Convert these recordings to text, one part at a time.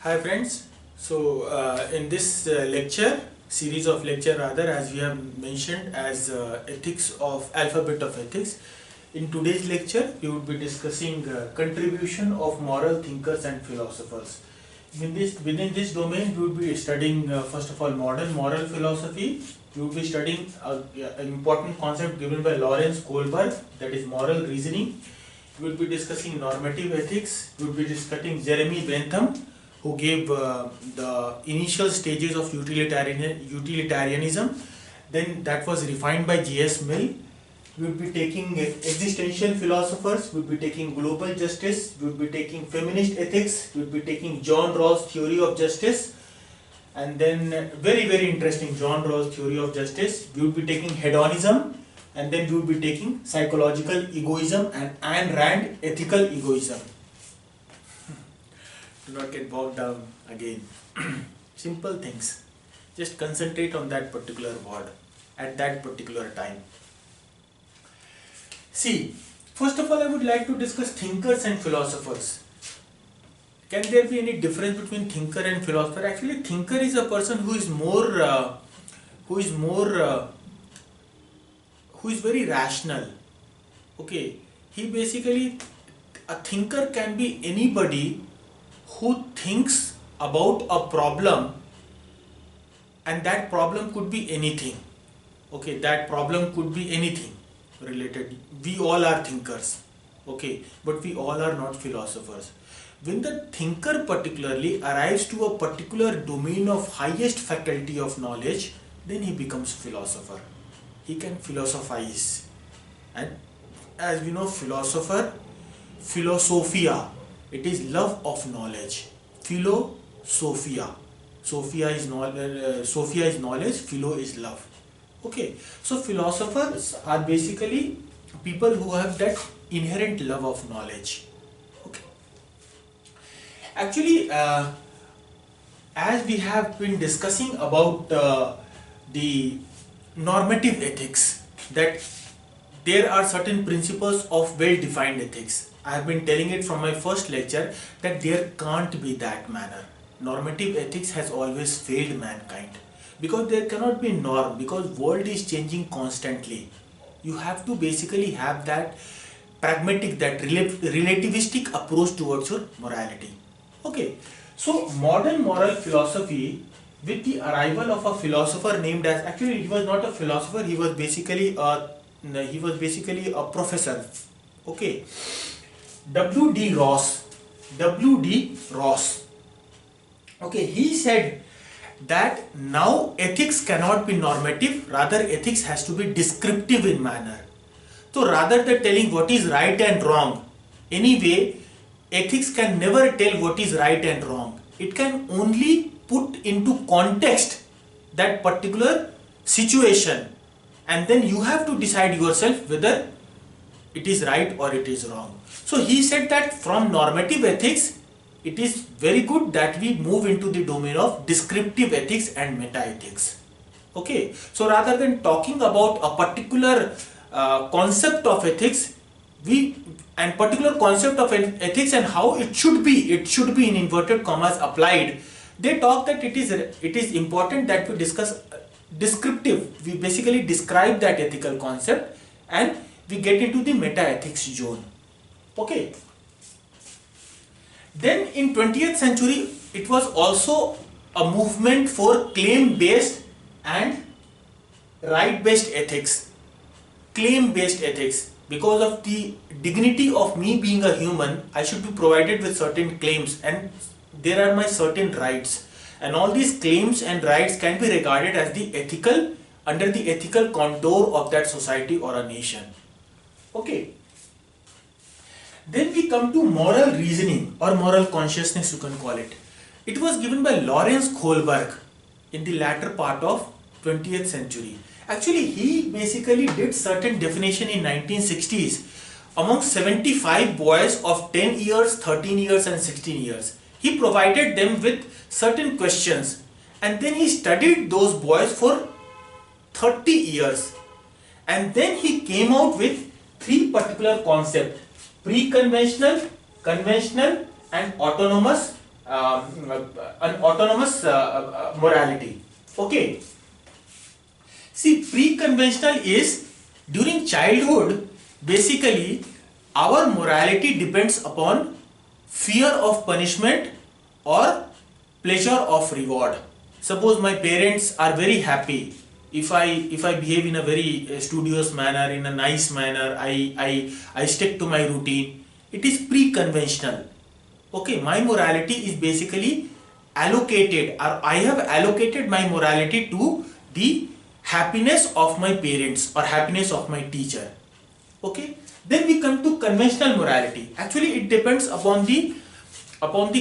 Hi friends, in this lecture, series of lecture rather, as we have mentioned as ethics of alphabet of ethics, in today's lecture we would be discussing contribution of moral thinkers and philosophers. Within this domain we would be studying first of all modern moral philosophy. We would be studying an important concept given by Lawrence Kohlberg, that is moral reasoning. We will be discussing normative ethics. We will be discussing Jeremy Bentham, who gave the initial stages of utilitarianism. Then that was refined by J.S. Mill. We will be taking existential philosophers. We will be taking global justice. We will be taking feminist ethics. We will be taking John Rawls' theory of justice. And then very interesting John Rawls' theory of justice. We will be taking hedonism. And then we will be taking psychological egoism and Ayn Rand ethical egoism. Do not get bogged down again. Simple things. Just concentrate on that particular word at that particular time. See, first of all, I would like to discuss thinkers and philosophers. Can there be any difference between thinker and philosopher? Actually, thinker is a person who is very rational. Okay, a thinker can be anybody who thinks about a problem, and that problem could be anything. Okay, that problem could be anything related. We all are thinkers. Okay, but we all are not philosophers. When the thinker particularly arrives to a particular domain of highest faculty of knowledge, then he becomes philosopher. He can philosophize. And as we know, philosopher, philosophia, it is love of knowledge. Philosophia. Sophia is knowledge, philo is love. Okay, so philosophers are basically people who have that inherent love of knowledge. Okay. Actually, as we have been discussing about the normative ethics, that there are certain principles of well-defined ethics. I have been telling it from my first lecture that there can't be that manner. Normative ethics has always failed mankind because there cannot be norm, because world is changing constantly. You have to basically have that pragmatic, that relativistic approach towards your morality. Okay, so modern moral philosophy, with the arrival of a philosopher named as, actually he was not a philosopher, he was basically a professor. Okay, W.D. Ross. Okay, he said that now ethics cannot be normative, rather ethics has to be descriptive in manner. So rather than telling what is right and wrong, anyway, ethics can never tell what is right and wrong. It can only put into context that particular situation, and then you have to decide yourself whether it is right or it is wrong. So he said that from normative ethics, it is very good that we move into the domain of descriptive ethics and meta ethics. Okay, so rather than talking about a particular concept of ethics, particular concept of ethics and how it should be in inverted commas applied, they talk that it is important that we discuss descriptive. We basically describe that ethical concept and we get into the meta ethics zone. Okay. Then in 20th century, it was also a movement for claim-based and right-based ethics. Claim-based ethics. Because of the dignity of me being a human, I should be provided with certain claims, and there are my certain rights. And all these claims and rights can be regarded as under the ethical contour of that society or a nation. Okay. Then we come to moral reasoning or moral consciousness, you can call it. It was given by Lawrence Kohlberg in the latter part of 20th century. Actually, he basically did certain definition in 1960s among 75 boys of 10 years, 13 years and 16 years. He provided them with certain questions and then he studied those boys for 30 years. And then he came out with three particular concepts: pre-conventional, conventional and autonomous an autonomous morality. Okay. See, pre-conventional is during childhood, basically our morality depends upon fear of punishment or pleasure of reward. Suppose my parents are very happy if I behave in a very studious manner, in a nice manner, I stick to my routine. It is pre-conventional. Okay, my morality is basically allocated, or I have allocated my morality to the happiness of my parents or happiness of my teacher. Okay, then we come to conventional morality. Actually, it depends upon the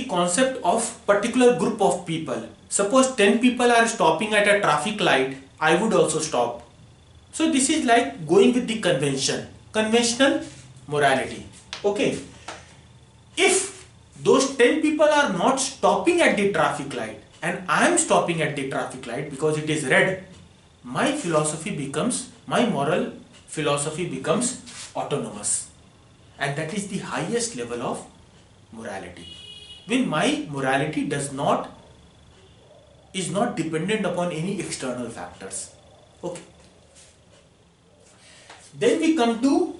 concept of particular group of people. Suppose 10 people are stopping at a traffic light, I would also stop. So this is like going with the conventional morality. Okay, if those 10 people are not stopping at the traffic light and I am stopping at the traffic light because it is red, my moral philosophy becomes autonomous, and that is the highest level of morality, when my morality is not dependent upon any external factors. Okay, then we come to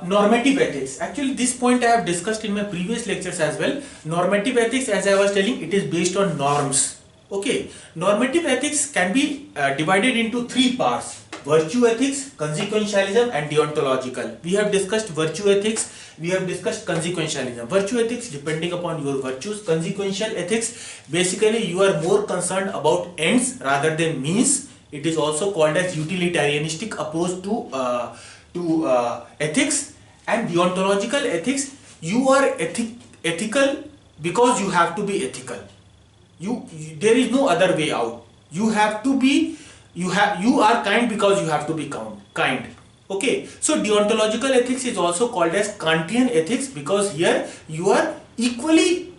normative ethics. Actually, this point I have discussed in my previous lectures as well. Normative ethics, as I was telling, it is based on norms. Okay, normative ethics can be divided into three parts: virtue ethics, consequentialism, and deontological. We have discussed virtue ethics, we have discussed consequentialism. Virtue ethics, depending upon your virtues. Consequential ethics, basically you are more concerned about ends rather than means. It is also called as utilitarianistic approach to ethics. And deontological ethics, you are ethical because you have to be ethical. There is no other way out. You have to be, you are kind because you have to be kind. Okay, so deontological ethics is also called as Kantian ethics, because here you are equally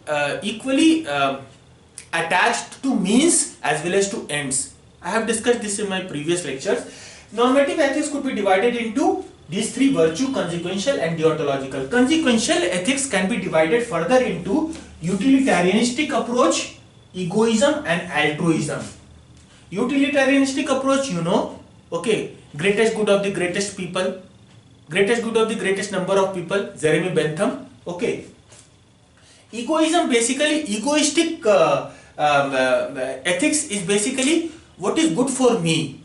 attached to means as well as to ends. I have discussed this in my previous lectures. Normative ethics could be divided into these three: virtue, consequential, and deontological. Consequential ethics can be divided further into utilitarianistic approach, egoism, and altruism. Utilitarianistic approach, okay, greatest good of the greatest people, greatest good of the greatest number of people, Jeremy Bentham. Okay, egoism, basically egoistic ethics is basically what is good for me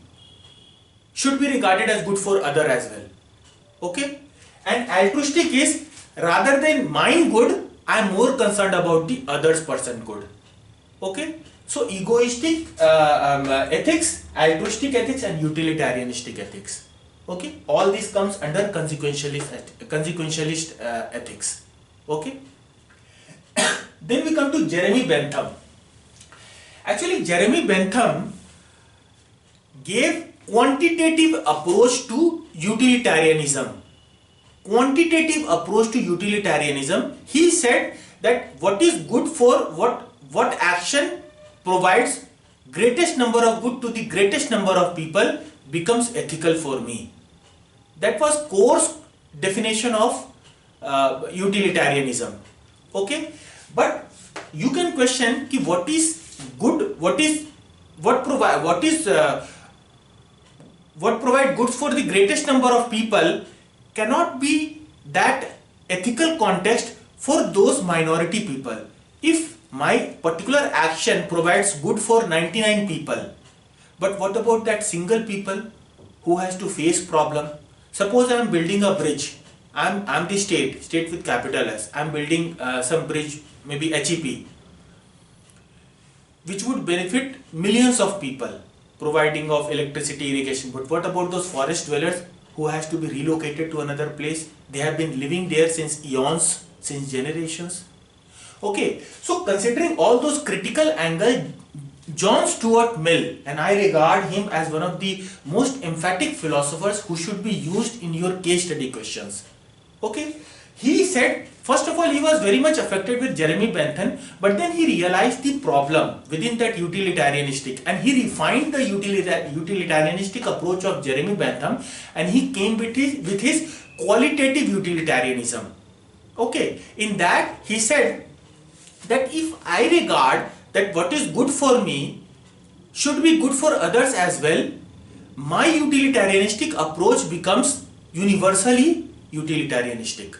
should be regarded as good for other as well. Okay, and altruistic is, rather than mine good, I am more concerned about the other's person good. Okay, so egoistic ethics, altruistic ethics, and utilitarianistic ethics. Okay, all this comes under consequentialist ethics. Okay, then we come to Jeremy Bentham. Actually, Jeremy Bentham gave quantitative approach to utilitarianism. Quantitative approach to utilitarianism. He said that what is good for what action provides greatest number of good to the greatest number of people becomes ethical for me. That was coarse definition of utilitarianism. Okay, but you can question ki what is good, what provide goods for the greatest number of people cannot be that ethical context for those minority people. If my particular action provides good for 99 people, but what about that single people who has to face problem? Suppose I am building a bridge. I'm the state with capital S. I'm building some bridge, maybe HEP, which would benefit millions of people, providing of electricity, irrigation. But what about those forest dwellers who has to be relocated to another place? They have been living there since eons, since generations. Okay, so considering all those critical angles, John Stuart Mill, and I regard him as one of the most emphatic philosophers who should be used in your case study questions. Okay, he said, first of all, he was very much affected with Jeremy Bentham, but then he realized the problem within that utilitarianistic, and he refined the utilitarianistic approach of Jeremy Bentham, and he came with his qualitative utilitarianism. Okay, in that he said that if I regard that what is good for me should be good for others as well, my utilitarianistic approach becomes universally utilitarianistic.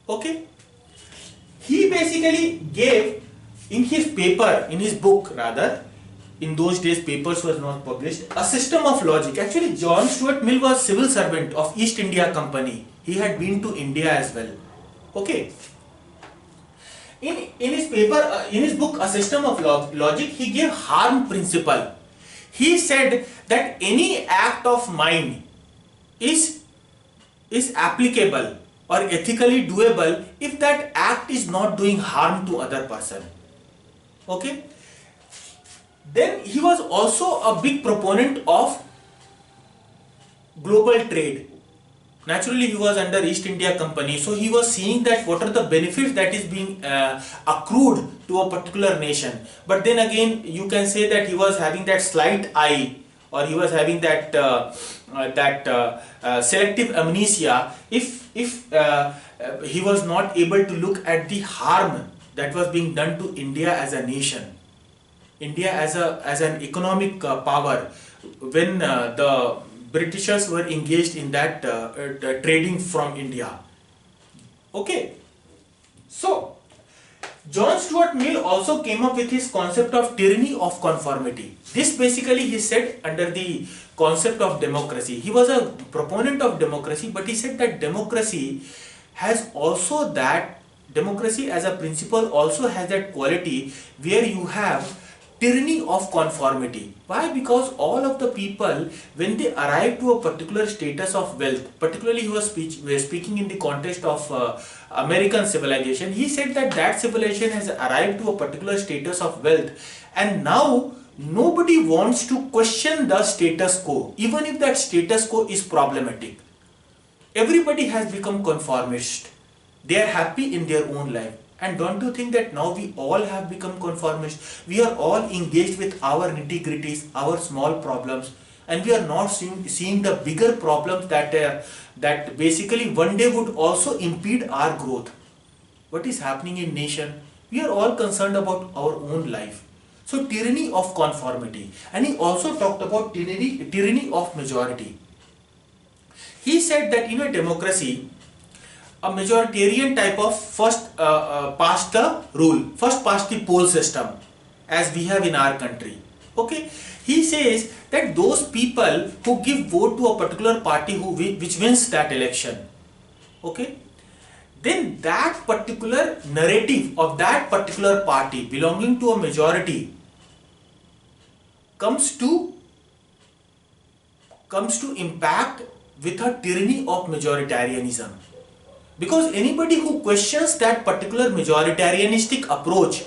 Okay? He basically gave in his paper, in his book rather, in those days papers was not published, a system of logic. Actually, John Stuart Mill was civil servant of East India Company. He had been to India as well. Okay. In his paper, in his book, A System of Logic, he gave harm principle. He said that any act of mine is applicable or ethically doable if that act is not doing harm to other person. Okay. Then he was also a big proponent of global trade. Naturally, he was under East India Company, so he was seeing that what are the benefits that is being accrued to a particular nation. But then again, you can say that he was having that slight eye, or he was having that selective amnesia. If he was not able to look at the harm that was being done to India as a nation, India as an economic power, when the Britishers were engaged in that trading from India. Okay. So, John Stuart Mill also came up with his concept of tyranny of conformity. This basically he said under the concept of democracy. He was a proponent of democracy, but he said that democracy has also that, democracy as a principle also has that quality where you have tyranny of conformity. Why? Because all of the people, when they arrive to a particular status of wealth, particularly he was speaking in the context of American civilization, he said that that civilization has arrived to a particular status of wealth, and now nobody wants to question the status quo, even if that status quo is problematic. Everybody has become conformist. They are happy in their own life. And don't you think that now we all have become conformist? We are all engaged with our nitty-gritties, our small problems, and we are not seeing the bigger problems that basically one day would also impede our growth. What is happening in nation? We are all concerned about our own life. So tyranny of conformity. And he also talked about tyranny of majority. He said that in a democracy, a majoritarian type of first past the rule, first past the poll system, as we have in our country. Okay, he says that those people who give vote to a particular party which wins that election, okay, then that particular narrative of that particular party belonging to a majority comes to impact with a tyranny of majoritarianism. Because anybody who questions that particular majoritarianistic approach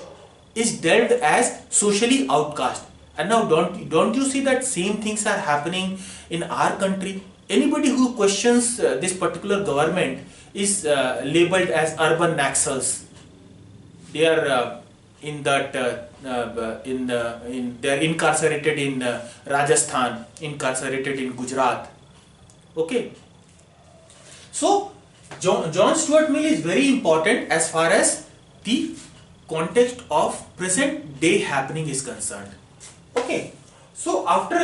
is dealt as socially outcast. And now don't you see that same things are happening in our country? Anybody who questions this particular government is labeled as urban naxals. They are they're incarcerated in Rajasthan, incarcerated in Gujarat. Okay. So John Stuart Mill is very important as far as the context of present day happening is concerned. Okay, so after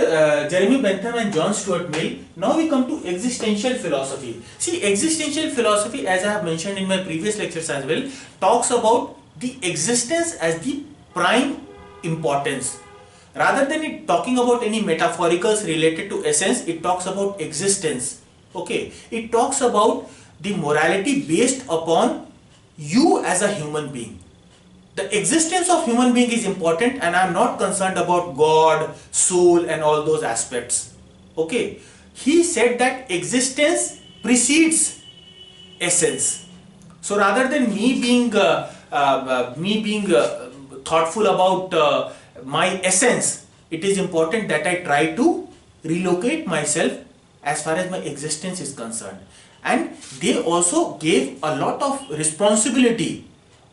Jeremy Bentham and John Stuart Mill, now we come to existential philosophy. See, existential philosophy, as I have mentioned in my previous lectures as well, talks about the existence as the prime importance. Rather than it talking about any metaphoricals related to essence, it talks about existence. Okay, it talks about the morality based upon you as a human being. The existence of human being is important, and I am not concerned about God, soul and all those aspects. Okay, he said that existence precedes essence. So rather than me being thoughtful about my essence, it is important that I try to relocate myself as far as my existence is concerned. And they also gave a lot of responsibility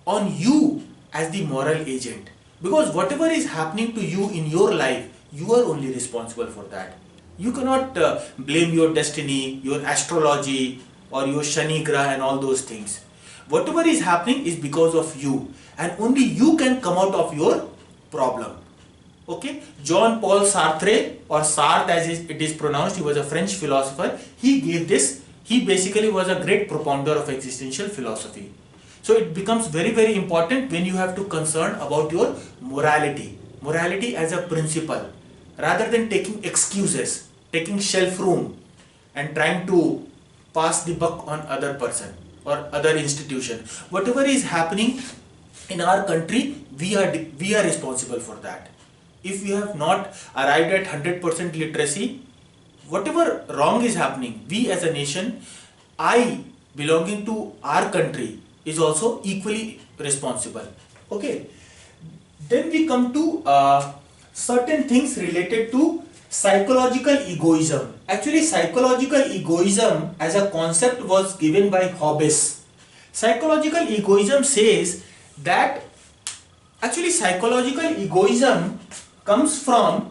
on you as the moral agent, because whatever is happening to you in your life, you are only responsible for that. You cannot blame your destiny, your astrology or your Shani Graha and all those things. Whatever is happening is because of you, and only you can come out of your problem. Okay, Jean Paul Sartre, or Sartre as it is pronounced, he was a French philosopher. He gave this, he basically was a great propounder of existential philosophy. So it becomes very, very important when you have to concern about your morality as a principle, rather than taking excuses, taking shelf room and trying to pass the buck on other person or other institution. Whatever is happening in our country, we are responsible for that. If we have not arrived at 100% literacy, whatever wrong is happening, we as a nation, I belonging to our country, is also equally responsible. Okay. Then we come to certain things related to psychological egoism. Actually, psychological egoism as a concept was given by Hobbes. Psychological egoism says that actually psychological egoism comes from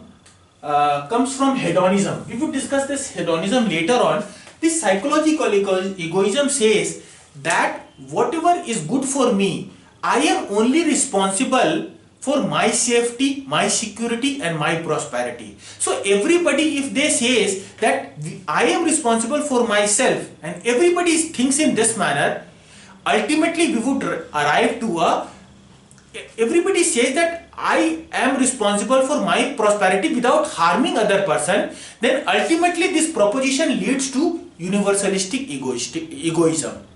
hedonism. We will discuss this hedonism later on. This psychological egoism says that whatever is good for me, I am only responsible for my safety, my security and my prosperity. So everybody, if they says that I am responsible for myself, and everybody thinks in this manner, ultimately we would arrive to everybody says that I am responsible for my prosperity without harming other person, then ultimately this proposition leads to universalistic egoism.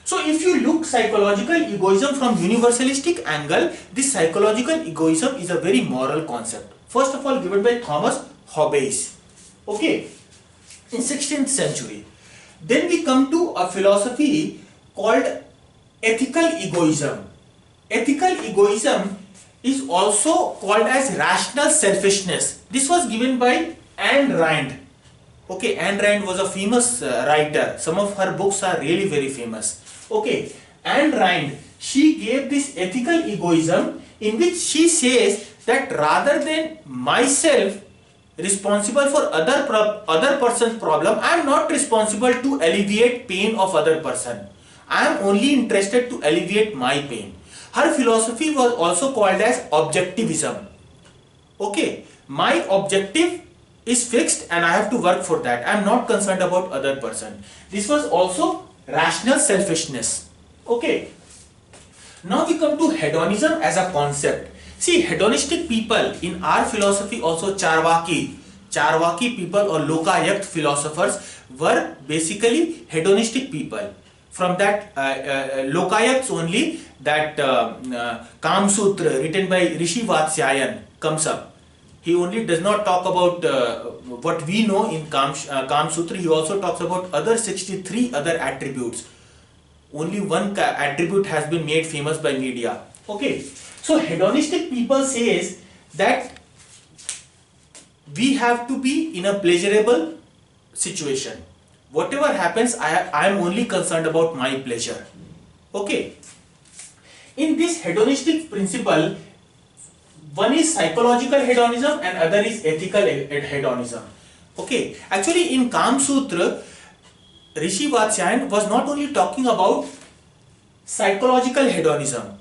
So if you look psychological egoism from universalistic angle, this psychological egoism is a very moral concept. First of all, given by Thomas Hobbes, okay, in 16th century. Then we come to a philosophy called ethical egoism. Ethical egoism is also called as rational selfishness. This was given by Ayn Rand. Okay, Ayn Rand was a famous writer. Some of her books are really very famous. Okay, Ayn Rand, she gave this ethical egoism in which she says that rather than myself responsible for other person's problem, I am not responsible to alleviate pain of other person. I am only interested to alleviate my pain. Her philosophy was also called as objectivism. Okay, my objective is fixed and I have to work for that. I am not concerned about other person. This was also rational selfishness. Okay. Now we come to hedonism as a concept. See, hedonistic people in our philosophy, also Charvaki people or Lokayat philosophers were basically hedonistic people. From that Lokayats only that Kam Sutra written by Rishi Vatsyayan comes up. He only does not talk about what we know in Kam Sutra. He also talks about other 63 other attributes. Only one attribute has been made famous by media. Okay. So hedonistic people says that we have to be in a pleasurable situation. Whatever happens, I am only concerned about my pleasure. Okay. In this hedonistic principle, one is psychological hedonism and other is ethical hedonism. Okay. Actually, in Kam Sutra, Rishi Vatsyayan was not only talking about psychological hedonism.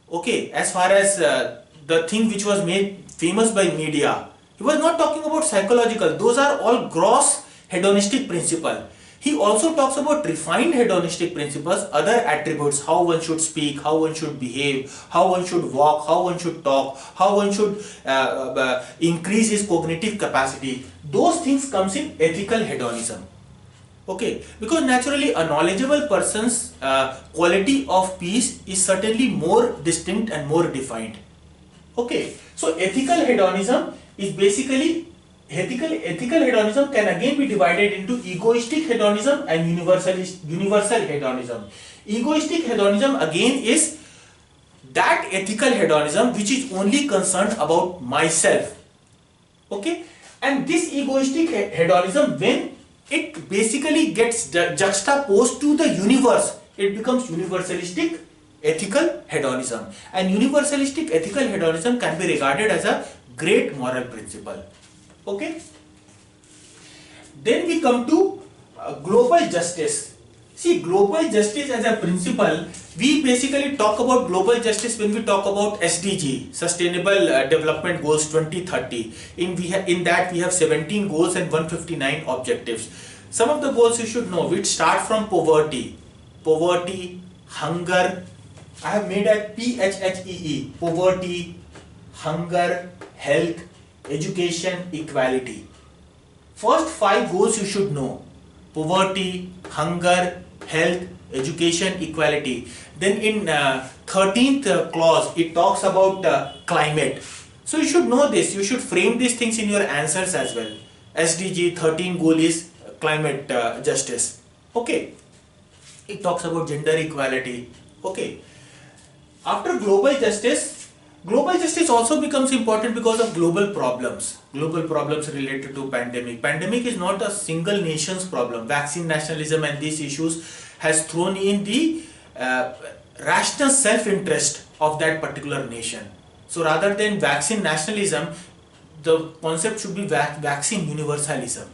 Okay. As far as the thing which was made famous by media, he was not talking about psychological. Those are all gross hedonistic principle. He also talks about refined hedonistic principles, other attributes, how one should speak, how one should behave, how one should walk, how one should talk, how one should increase his cognitive capacity. Those things comes in ethical hedonism. Okay, because naturally a knowledgeable person's quality of peace is certainly more distinct and more defined. Okay, so ethical hedonism is basically ethical hedonism can again be divided into egoistic hedonism and universal hedonism. Egoistic hedonism again is that ethical hedonism which is only concerned about myself. Okay, and this egoistic hedonism, when it basically gets juxtaposed to the universe, it becomes universalistic ethical hedonism, and universalistic ethical hedonism can be regarded as a great moral principle. Okay. Then we come to global justice. See, global justice as a principle, we basically talk about global justice when we talk about SDG, Sustainable Development Goals 2030. In that we have 17 goals and 159 objectives. Some of the goals you should know, which start from poverty, hunger. I have made a PHHEE, poverty, hunger, health, education, equality. First 5 goals you should know: poverty, hunger, health, education, equality. Then in 13th clause it talks about climate. So you should know this, you should frame these things in your answers as well. SDG 13 goal is climate justice. Okay. It talks about gender equality. Okay. After global justice also becomes important because of global problems related to pandemic. Pandemic is not a single nation's problem. Vaccine nationalism and these issues has thrown in the rational self-interest of that particular nation. So rather than vaccine nationalism, the concept should be vaccine universalism.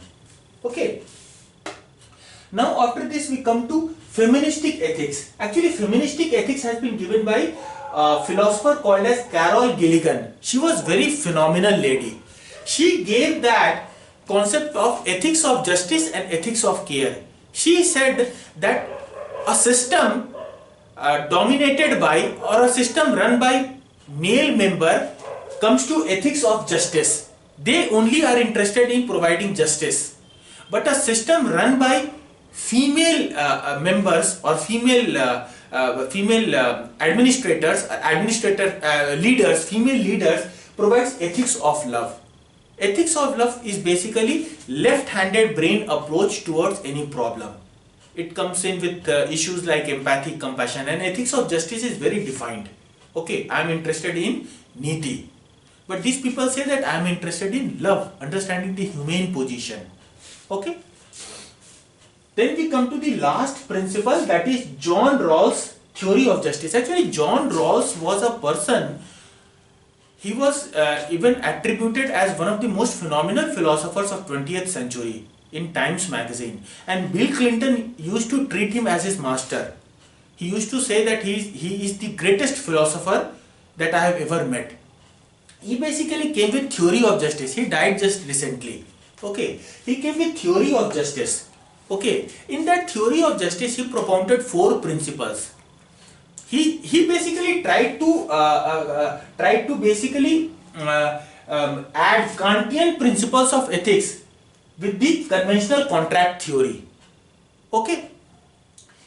Okay. Now after this we come to feministic ethics. Actually feministic ethics has been given by a philosopher called as Carol Gilligan. She was very phenomenal lady. She gave that concept of ethics of justice and ethics of care. She said that a system dominated by or a system run by male member comes to ethics of justice. They only are interested in providing justice. But a system run by female members or female leaders, female leaders, provides ethics of love. Ethics of love is basically left-handed brain approach towards any problem. It comes in with issues like empathy, compassion, and ethics of justice is very defined. Okay, I am interested in niti, but these people say that I am interested in love, understanding the humane position. Okay. Then we come to the last principle, that is John Rawls' theory of justice. Actually, John Rawls was a person, he was even attributed as one of the most phenomenal philosophers of 20th century in Times magazine. And Bill Clinton used to treat him as his master. He used to say that he is the greatest philosopher that I have ever met. He basically came with theory of justice. He died just recently. Okay, he came with theory of justice. Okay, in that theory of justice, he propounded 4 principles. He basically tried to basically add Kantian principles of ethics with the conventional contract theory. Okay,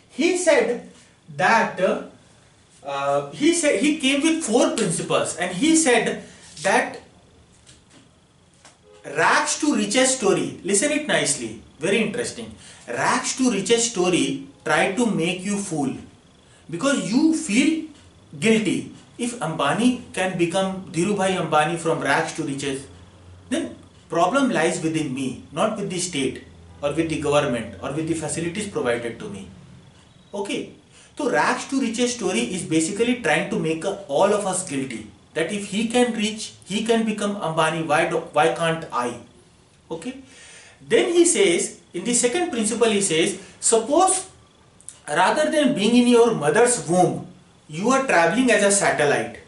he said that he came with 4 principles, and he said that rags to riches story. Listen it nicely. Very interesting. Rags to riches story try to make you fool because you feel guilty. If Ambani can become Dhirubhai Ambani from rags to riches, then problem lies within me, not with the state or with the government or with the facilities provided to me. Okay. So rags to riches story is basically trying to make all of us guilty. That if he can reach, he can become Ambani, why can't I? Okay. Then he says, in the second principle he says, suppose rather than being in your mother's womb, you are traveling as a satellite.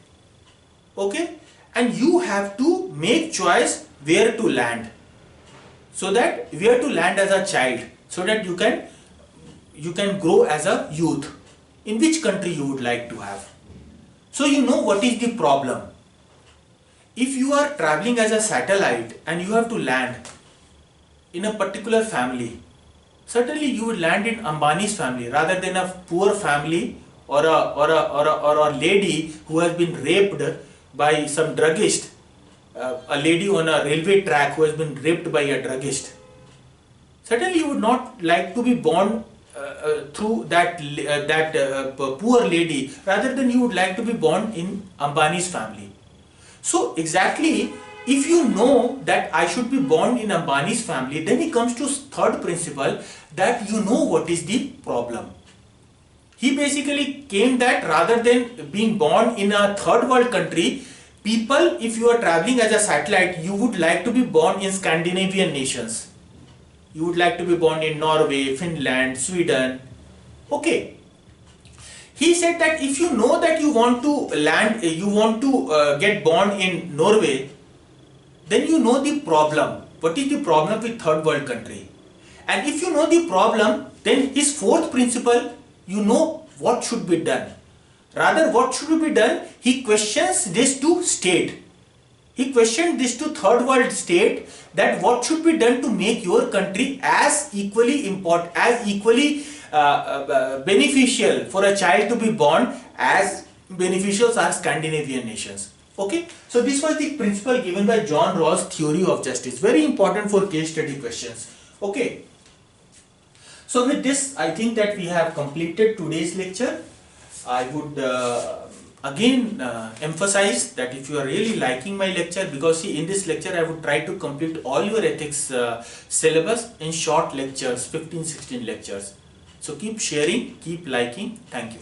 Okay. And you have to make choice where to land. So that where to land as a child, so that you can grow as a youth. In which country you would like to have. So you know what is the problem. If you are traveling as a satellite and you have to land in a particular family, certainly you would land in Ambani's family rather than a poor family or a lady who has been raped by some druggist, a lady on a railway track who has been raped by a druggist. Certainly you would not like to be born through that poor lady, rather than you would like to be born in Ambani's family. So exactly, if you know that I should be born in Ambani's family, then he comes to third principle, that you know what is the problem. He basically came that rather than being born in a third world country, people, if you are traveling as a satellite, you would like to be born in Scandinavian nations. You would like to be born in Norway, Finland, Sweden, Okay. He said that if you know that you want to get born in Norway, then you know the problem. What is the problem with third world country? And if you know the problem, then his fourth principle, you know what should be done. Rather, what should be done? He questions this to state. He questioned this to third world state, that what should be done to make your country as equally important, as equally beneficial for a child to be born as beneficial are Scandinavian nations. Okay, so this was the principle given by John Rawls' theory of justice. Very important for case study questions. Okay, so with this, I think that we have completed today's lecture. I would again emphasize that if you are really liking my lecture, because see, in this lecture I would try to complete all your ethics syllabus in short lectures, 15-16 lectures. So keep sharing, keep liking. Thank you.